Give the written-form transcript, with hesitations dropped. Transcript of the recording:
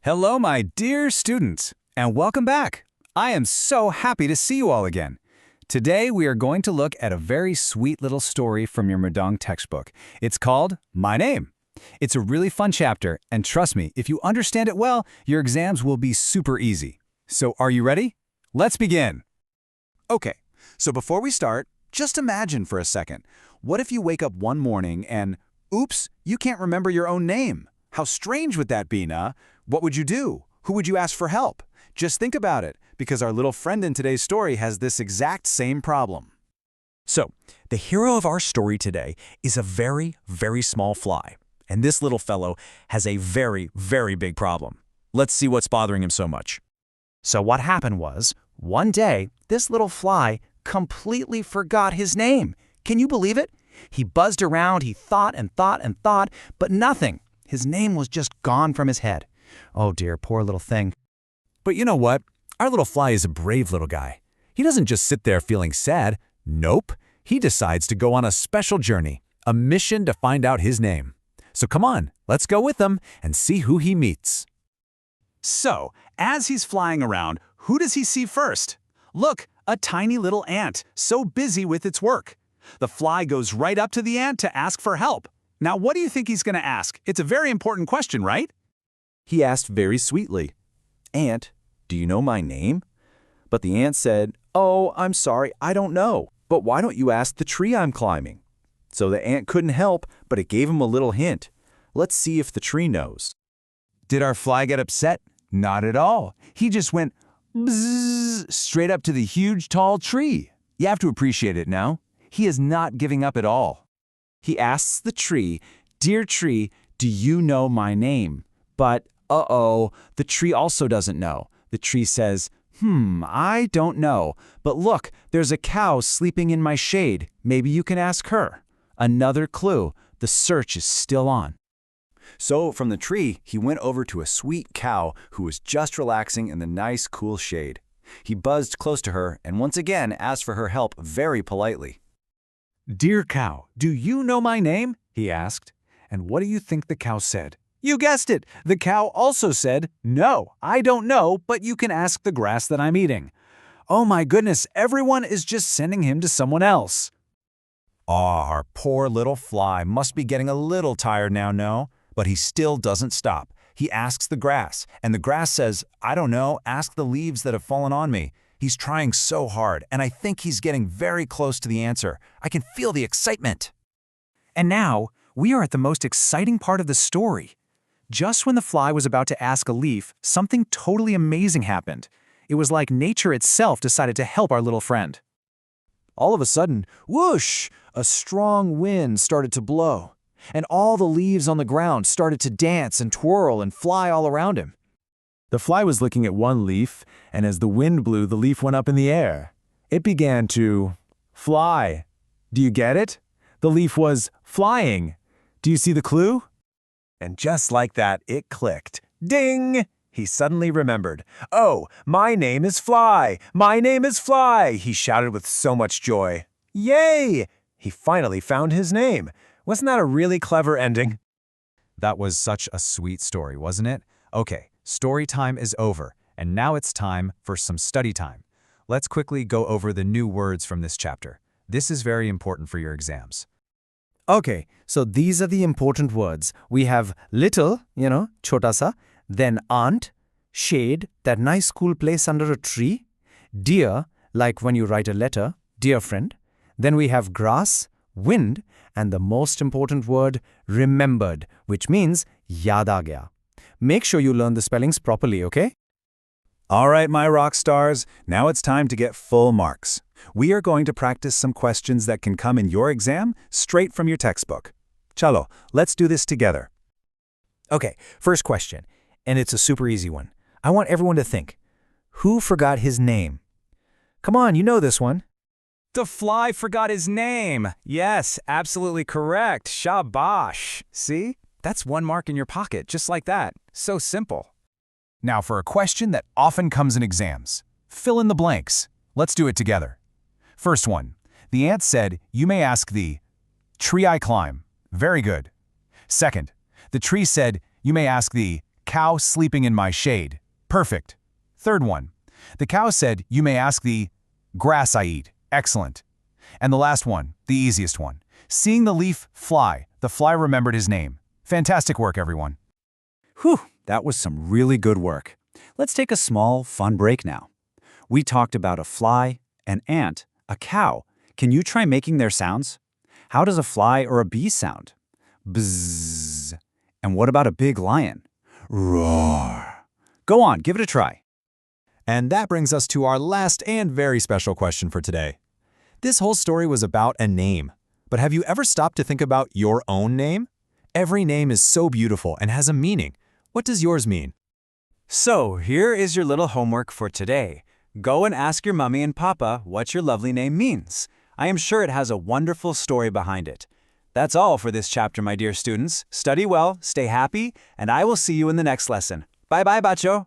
Hello, my dear students, and welcome back. I am so happy to see you all again. Today, we are going to look at a very sweet little story from your Mudong textbook. It's called My Name. It's a really fun chapter, and trust me, if you understand it well, your exams will be super easy. So are you ready? Let's begin. Okay, so before we start, just imagine for a second. What if you wake up one morning and, oops, you can't remember your own name? How strange would that be, nah? What would you do? Who would you ask for help? Just think about it, because our little friend in today's story has this exact same problem. So, the hero of our story today is a very, very small fly. And this little fellow has a very, very big problem. Let's see what's bothering him so much. So what happened was, one day, this little fly completely forgot his name. Can you believe it? He buzzed around, he thought and thought and thought, but nothing. His name was just gone from his head. Oh dear, poor little thing. But you know what? Our little fly is a brave little guy. He doesn't just sit there feeling sad. Nope. He decides to go on a special journey, a mission to find out his name. So come on, let's go with him and see who he meets. So, as he's flying around, who does he see first? Look, a tiny little ant, so busy with its work. The fly goes right up to the ant to ask for help. Now, what do you think he's going to ask? It's a very important question, right? He asked very sweetly, "Ant, do you know my name?" But the ant said, "Oh, I'm sorry, I don't know. But why don't you ask the tree I'm climbing?" So the ant couldn't help, but it gave him a little hint. Let's see if the tree knows. Did our fly get upset? Not at all. He just went bzzz, straight up to the huge, tall tree. You have to appreciate it now. He is not giving up at all. He asks the tree, "Dear tree, do you know my name?" But, uh-oh, the tree also doesn't know. The tree says, I don't know. But look, there's a cow sleeping in my shade. Maybe you can ask her. Another clue. The search is still on. So from the tree, he went over to a sweet cow who was just relaxing in the nice, cool shade. He buzzed close to her and once again asked for her help very politely. "Dear cow, do you know my name?" he asked. And what do you think the cow said? You guessed it! The cow also said, "No, I don't know, but you can ask the grass that I'm eating." Oh my goodness, everyone is just sending him to someone else. Our poor little fly must be getting a little tired now, no? But he still doesn't stop. He asks the grass, and the grass says, "I don't know, ask the leaves that have fallen on me." He's trying so hard, and I think he's getting very close to the answer. I can feel the excitement. And now, we are at the most exciting part of the story. Just when the fly was about to ask a leaf, something totally amazing happened. It was like nature itself decided to help our little friend. All of a sudden, whoosh, a strong wind started to blow, and all the leaves on the ground started to dance and twirl and fly all around him. The fly was looking at one leaf, and as the wind blew, the leaf went up in the air. It began to fly. Do you get it? The leaf was flying. Do you see the clue? And just like that, it clicked. Ding! He suddenly remembered. "Oh, my name is Fly! My name is Fly!" he shouted with so much joy. Yay! He finally found his name. Wasn't that a really clever ending? That was such a sweet story, wasn't it? Okay, story time is over, and now it's time for some study time. Let's quickly go over the new words from this chapter. This is very important for your exams. Okay, so these are the important words. We have little, chota sa, then aunt, shade, that nice cool place under a tree, dear, like when you write a letter, dear friend. Then we have grass, wind, and the most important word, remembered, which means yaad aa gaya. Make sure you learn the spellings properly, okay? All right, my rock stars, now it's time to get full marks. We are going to practice some questions that can come in your exam straight from your textbook. Chalo, let's do this together. Okay, first question, and it's a super easy one. I want everyone to think. Who forgot his name? Come on, you know this one. The fly forgot his name. Yes, absolutely correct. Shabash. See? That's 1 mark in your pocket, just like that. So simple. Now for a question that often comes in exams. Fill in the blanks. Let's do it together. First one. The ant said, "You may ask the tree I climb." Very good. Second. The tree said, "You may ask the cow sleeping in my shade. Perfect. Third one. The cow said, you may ask the grass I eat. Excellent. And the last one, the easiest one. Seeing the leaf fly, the fly remembered his name. Fantastic work, everyone. Whew, that was some really good work. Let's take a small, fun break now. We talked about a fly, an ant, a cow. Can you try making their sounds? How does a fly or a bee sound? Bzzz. And what about a big lion? Roar. Go on, give it a try. And that brings us to our last and very special question for today. This whole story was about a name. But have you ever stopped to think about your own name? Every name is so beautiful and has a meaning. What does yours mean? So, here is your little homework for today. Go and ask your mommy and papa what your lovely name means. I am sure it has a wonderful story behind it. That's all for this chapter, my dear students. Study well, stay happy, and I will see you in the next lesson. Bye-bye, bacho.